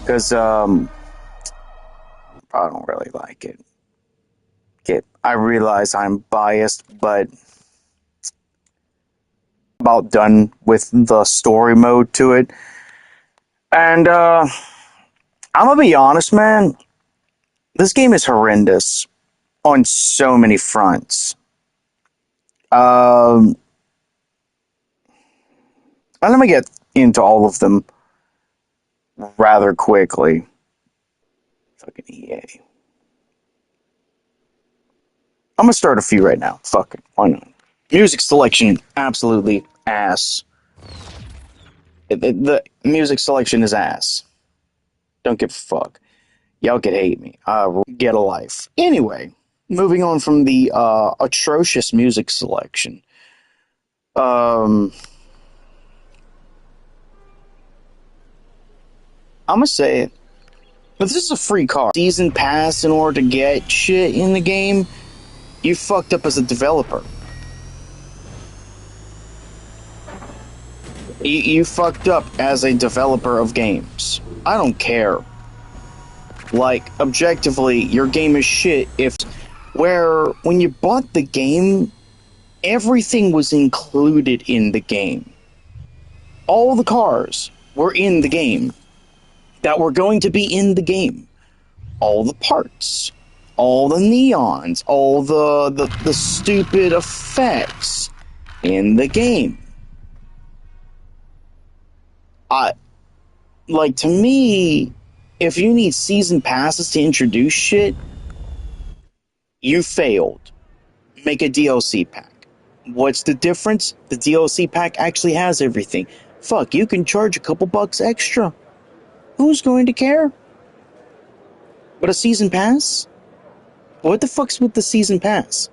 because I don't really like it. I realize I'm biased, but about done with the story mode to it. And I'm gonna be honest, man. This game is horrendous on so many fronts. Um, and let me get into all of them rather quickly. Fucking EA. I'm gonna start a few right now. Fuck it, why not? Music selection, absolutely ass. The music selection is ass. Don't give a fuck. Y'all could hate me. Get a life. Anyway, moving on from the atrocious music selection. I'm gonna say it. But this is a free card. Season pass in order to get shit in the game. You fucked up as a developer. You fucked up as a developer of games. I don't care. Like, objectively, your game is shit if... Where, when you bought the game, everything was included in the game. All the cars were in the game. That were going to be in the game. All the parts. All the neons. All the stupid effects in the game. Like, to me, if you need season passes to introduce shit, you failed. Make a DLC pack. What's the difference? The DLC pack actually has everything. Fuck, you can charge a couple bucks extra. Who's going to care? But a season pass? What the fuck's with the season pass?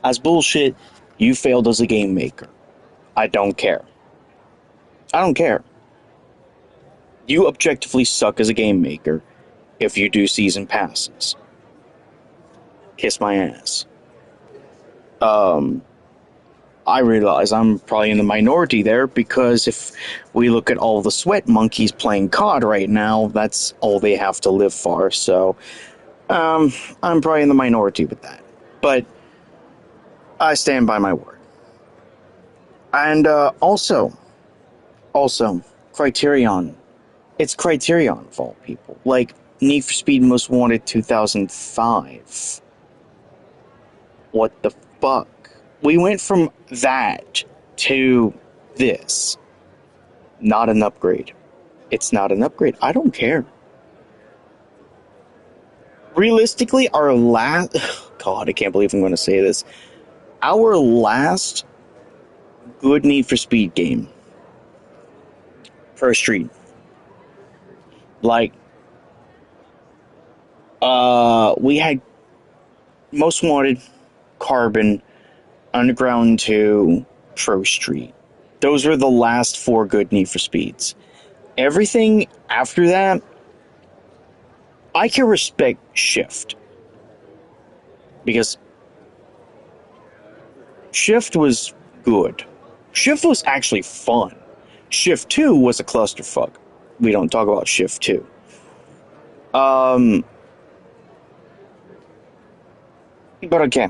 As bullshit, you failed as a game maker. I don't care. I don't care. You objectively suck as a game maker if you do season passes. Kiss my ass. I realize I'm probably in the minority there because if we look at all the sweat monkeys playing COD right now, that's all they have to live for. So, I'm probably in the minority with that. But I stand by my word. And also, Criterion. It's Criterion of all people. Like, Need for Speed Most Wanted 2005. What the fuck? We went from that to this. Not an upgrade. It's not an upgrade. I don't care. Realistically, our last... God, I can't believe I'm going to say this. Our last good Need for Speed game. First Street. Like, we had Most Wanted, Carbon, Underground 2, Pro Street. Those were the last 4 good Need for Speeds. Everything after that, I can respect Shift. Because Shift was good. Shift was actually fun. Shift 2 was a clusterfuck. We don't talk about Shift 2. But okay,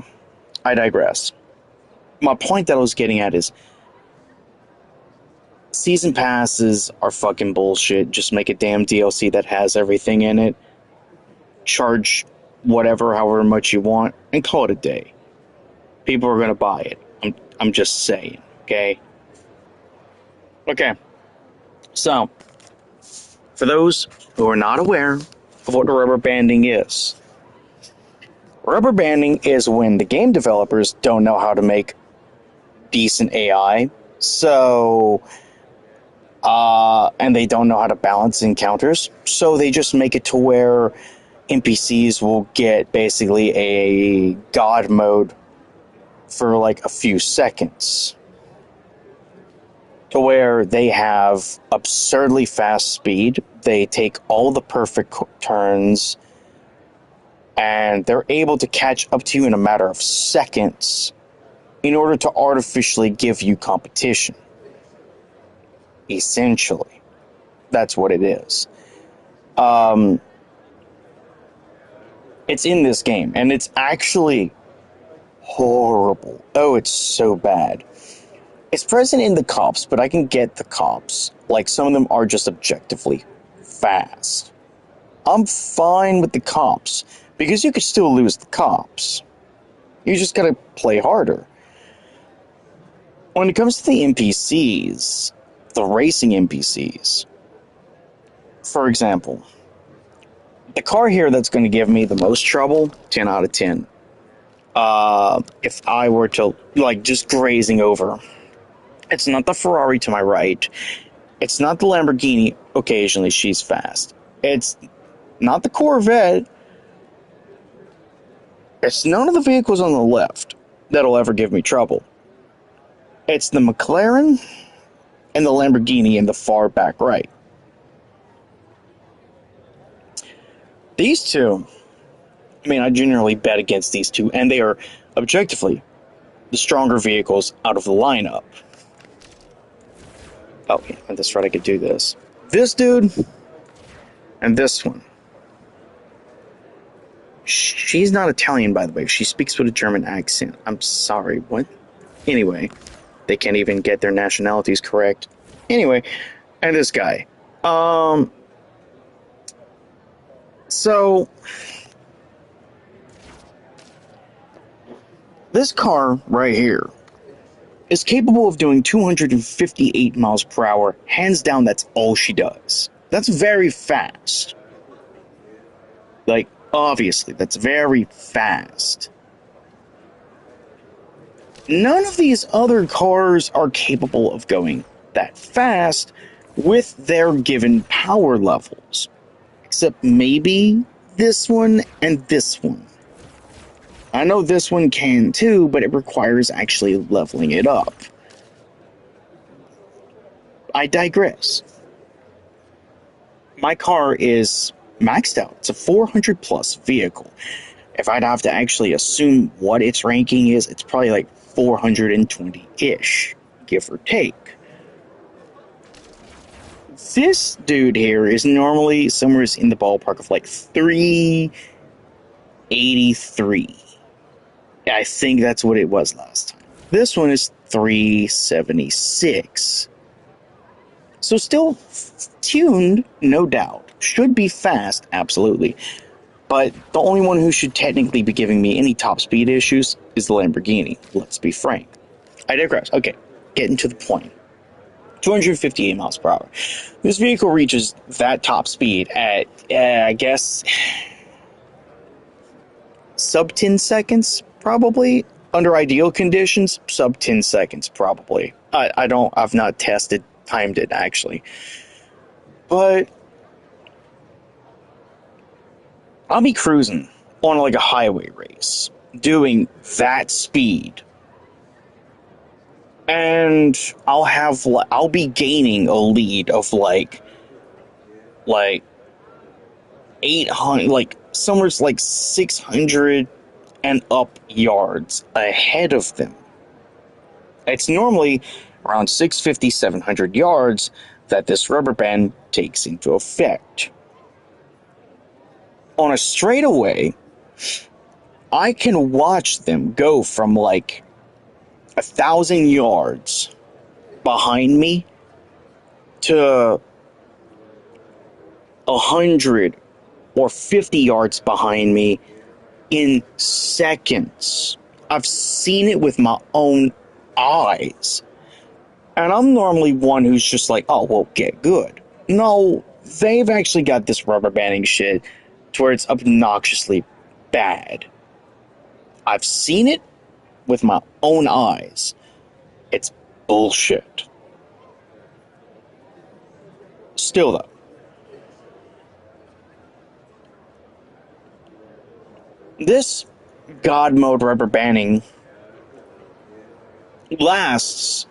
I digress. My point that I was getting at is season passes are fucking bullshit. Just make a damn DLC that has everything in it. Charge whatever, however much you want, and call it a day. People are gonna buy it. I'm just saying, okay? Okay. So, for those who are not aware of what rubber banding is, rubber banding is when the game developers don't know how to make decent AI, so, and they don't know how to balance encounters, so they just make it to where NPCs will get basically a god mode for like a few seconds, to where they have absurdly fast speed, they take all the perfect turns, and they're able to catch up to you in a matter of seconds in order to artificially give you competition. Essentially. That's what it is. Um, it's in this game, and it's actually horrible. Oh, it's so bad. It's present in the cops, but I can get the cops. Like, some of them are just objectively fast. I'm fine with the cops, because you could still lose the cops. You just gotta play harder. When it comes to the NPCs, the racing NPCs, for example, the car here that's going to give me the most trouble, 10 out of 10. If I were to, like, just grazing over, it's not the Ferrari to my right. It's not the Lamborghini. Occasionally, she's fast. It's not the Corvette. It's none of the vehicles on the left that'll ever give me trouble. It's the McLaren and the Lamborghini in the far back right. These two, I mean, I generally bet against these two, and they are objectively the stronger vehicles out of the lineup. Oh, yeah, that's right, I could do this. This dude and this one. She's not Italian, by the way. She speaks with a German accent. I'm sorry, what? Anyway, they can't even get their nationalities correct. Anyway, and this guy. So, this car right here is capable of doing 258 miles per hour. Hands down, that's all she does. That's very fast. Like, obviously, that's very fast. None of these other cars are capable of going that fast with their given power levels. Except maybe this one and this one. I know this one can too, but it requires actually leveling it up. I digress. My car is maxed out. It's a 400 plus vehicle. If I'd have to actually assume what its ranking is, it's probably like 420-ish, give or take. This dude here is normally somewhere in the ballpark of like 383. I think that's what it was last time. This one is 376. So still tuned, no doubt. Should be fast, absolutely. But the only one who should technically be giving me any top speed issues is the Lamborghini. Let's be frank. I digress. Okay, getting to the point. 258 miles per hour. This vehicle reaches that top speed at, I guess, sub 10 seconds, probably. Under ideal conditions, sub 10 seconds, probably. I've not timed it, actually. But I'll be cruising on like a highway race, doing that speed. And I'll be gaining a lead of like 800, like somewhere like 600 and up yards ahead of them. It's normally around 650, 700 yards that this rubber band takes into effect. On a straightaway, I can watch them go from like 1,000 yards behind me to 100 or 50 yards behind me in seconds. I've seen it with my own eyes. And I'm normally one who's just like, oh, well, get good. No, they've actually got this rubber banding shit to where it's obnoxiously bad. I've seen it with my own eyes. It's bullshit. Still, though, this God mode rubber banding lasts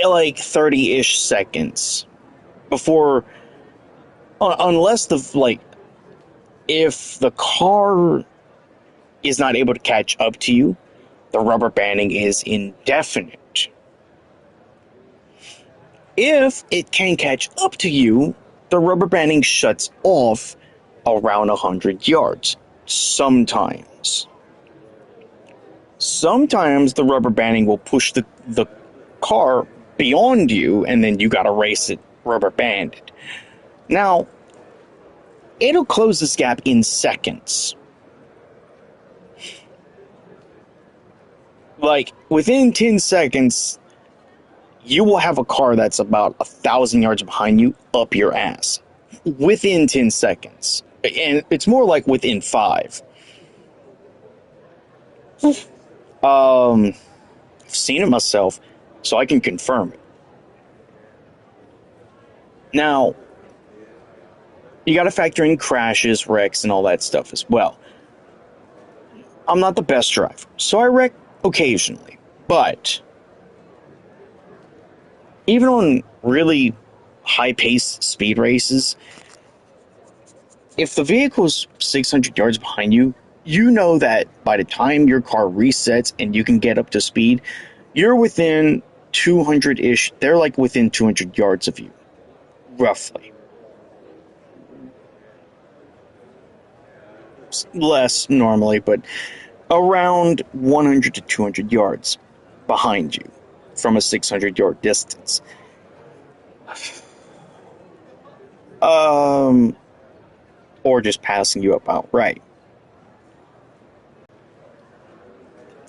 like 30-ish seconds before, unless if the car is not able to catch up to you, the rubber banding is indefinite. If it can catch up to you, the rubber banding shuts off around 100 yards. Sometimes. Sometimes the rubber banding will push the car beyond you, and then you gotta race it rubber banded. Now, it'll close this gap in seconds. Like, within 10 seconds, you will have a car that's about 1,000 yards behind you up your ass. Within 10 seconds. And it's more like within 5. I've seen it myself, so I can confirm it. Now, you gotta factor in crashes, wrecks, and all that stuff as well. I'm not the best driver, so I wreck occasionally, but even on really high-paced speed races, if the vehicle's 600 yards behind you, you know that by the time your car resets and you can get up to speed, you're within 200-ish, they're like within 200 yards of you, roughly. Less normally, but around 100 to 200 yards behind you from a 600-yard distance. Or just passing you up outright.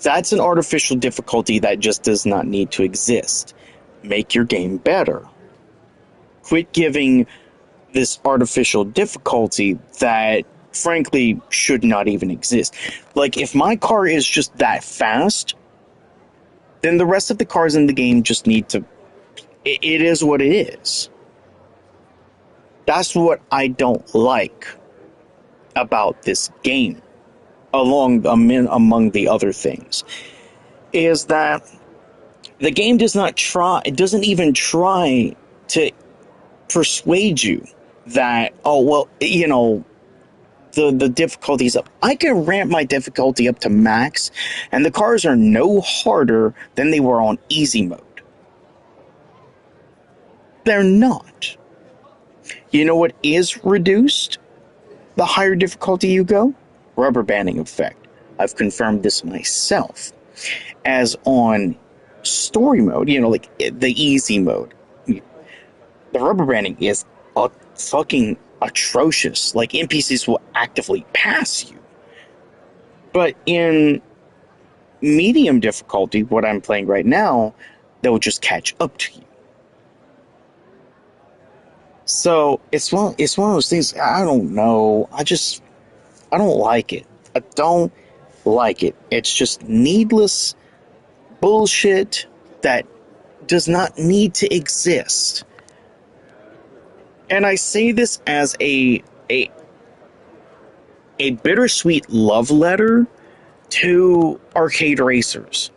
That's an artificial difficulty that just does not need to exist. Make your game better. Quit giving this artificial difficulty that, frankly, should not even exist. Like, if my car is just that fast, then the rest of the cars in the game just need to... It is what it is. That's what I don't like about this game, among the other things, is that the game doesn't even try to persuade you that, oh, well, you know, the difficulty's up. I can ramp my difficulty up to max, and the cars are no harder than they were on easy mode. They're not. You know what is reduced? The higher difficulty you go? Rubber banding effect. I've confirmed this myself. As on story mode, you know, like the easy mode, the rubber banding is fucking atrocious. Like, NPCs will actively pass you. But in medium difficulty, what I'm playing right now, they'll just catch up to you. So it's one of those things. I don't know. I don't like it. I don't like it. It's just needless bullshit that does not need to exist. And I say this as a bittersweet love letter to arcade racers.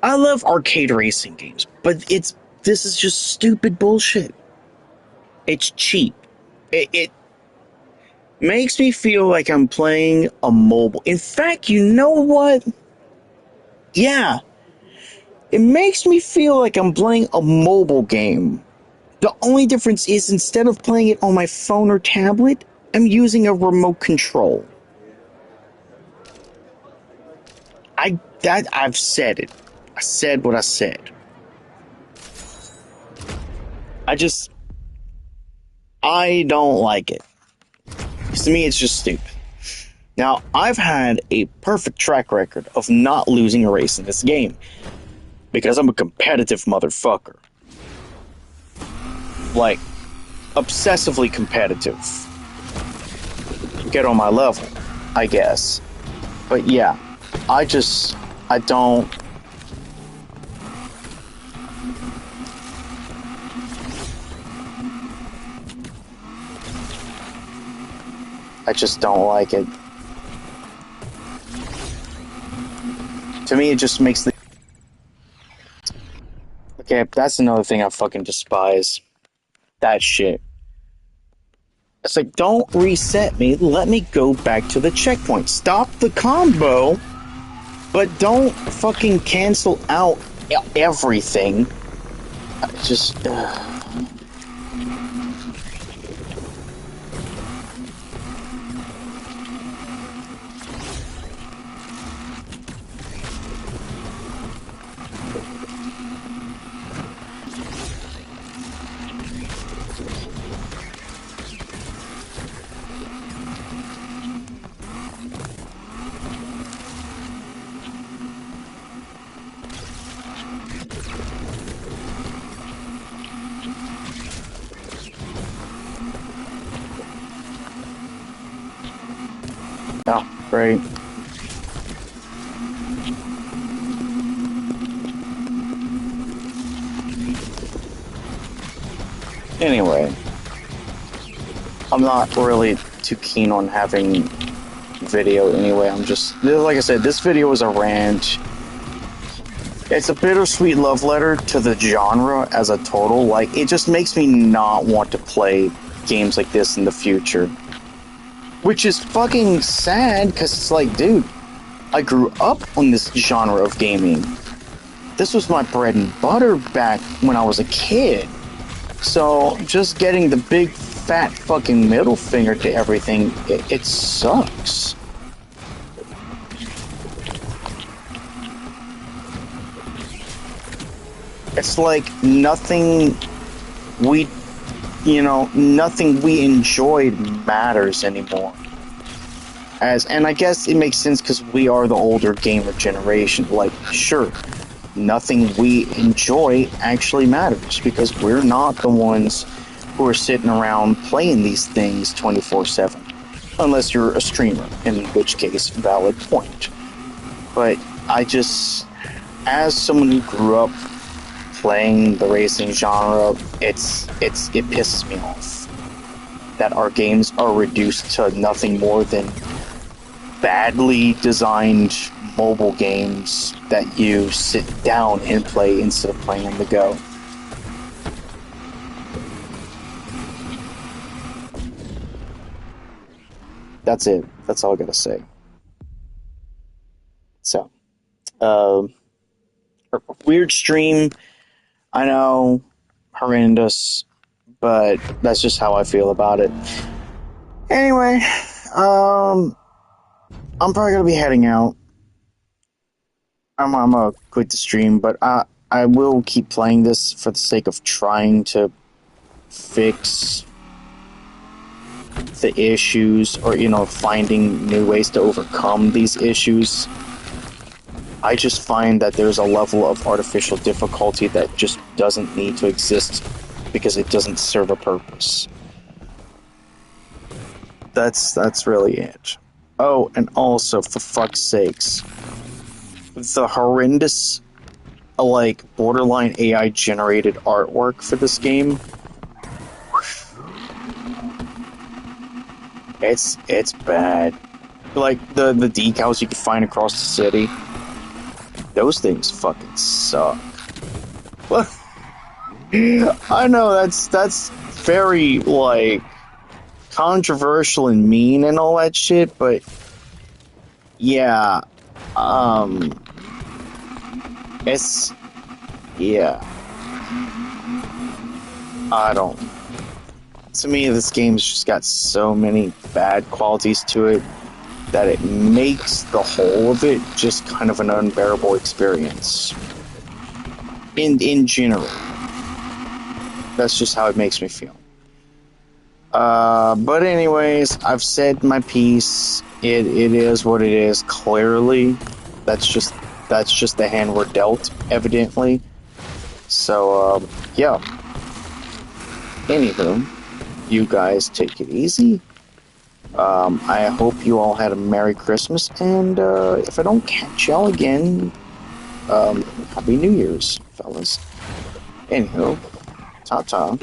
I love arcade racing games, but this is just stupid bullshit. It's cheap. It makes me feel like I'm playing a mobile. In fact, you know what? Yeah. It makes me feel like I'm playing a mobile game. The only difference is, instead of playing it on my phone or tablet, I'm using a remote control. I've said it. I said what I said. I don't like it. To me, it's just stupid. Now, I've had a perfect track record of not losing a race in this game, because I'm a competitive motherfucker. Like, obsessively competitive. Get on my level, I guess. But yeah, I don't... I just don't like it. To me, it just makes the... Okay, that's another thing I fucking despise. That shit. It's like, don't reset me. Let me go back to the checkpoint. Stop the combo, but don't fucking cancel out everything I just... Oh, great. Anyway, I'm not really too keen on having video anyway. I'm just, like I said, this video is a rant. It's a bittersweet love letter to the genre as a total. Like, it just makes me not want to play games like this in the future. Which is fucking sad, because it's like, dude, I grew up on this genre of gaming. This was my bread and butter back when I was a kid. So, just getting the big, fat fucking middle finger to everything, it sucks. It's like nothing we enjoyed matters anymore. And I guess it makes sense because we are the older gamer generation. Like, sure, nothing we enjoy actually matters because we're not the ones who are sitting around playing these things 24/7. Unless you're a streamer, in which case, valid point. But I just, as someone who grew up playing the racing genre, it pisses me off that our games are reduced to nothing more than badly designed mobile games that you sit down and play instead of playing on the go. That's it. That's all I gotta say. So, weird stream. I know, horrendous, but that's just how I feel about it. Anyway, I'm probably gonna be heading out. I'm gonna quit the stream, but I will keep playing this for the sake of trying to fix the issues, or finding new ways to overcome these issues. I just find that there's a level of artificial difficulty that just doesn't need to exist because it doesn't serve a purpose. That's really it. Oh, and also, for fuck's sakes, the horrendous, like, borderline AI generated artwork for this game, it's bad. Like, the decals you can find across the city, those things fucking suck. I know that's very, like, controversial and mean and all that shit, but yeah, yeah, I don't. To me, this game's just got so many bad qualities to it that it makes the whole of it just kind of an unbearable experience. In general. That's just how it makes me feel. But anyways, I've said my piece. It is what it is, clearly. That's just the hand we're dealt, evidently. So, yeah. Anywho, you guys take it easy. I hope you all had a Merry Christmas, and if I don't catch y'all again, Happy New Year's, fellas. Anywho, ta-ta.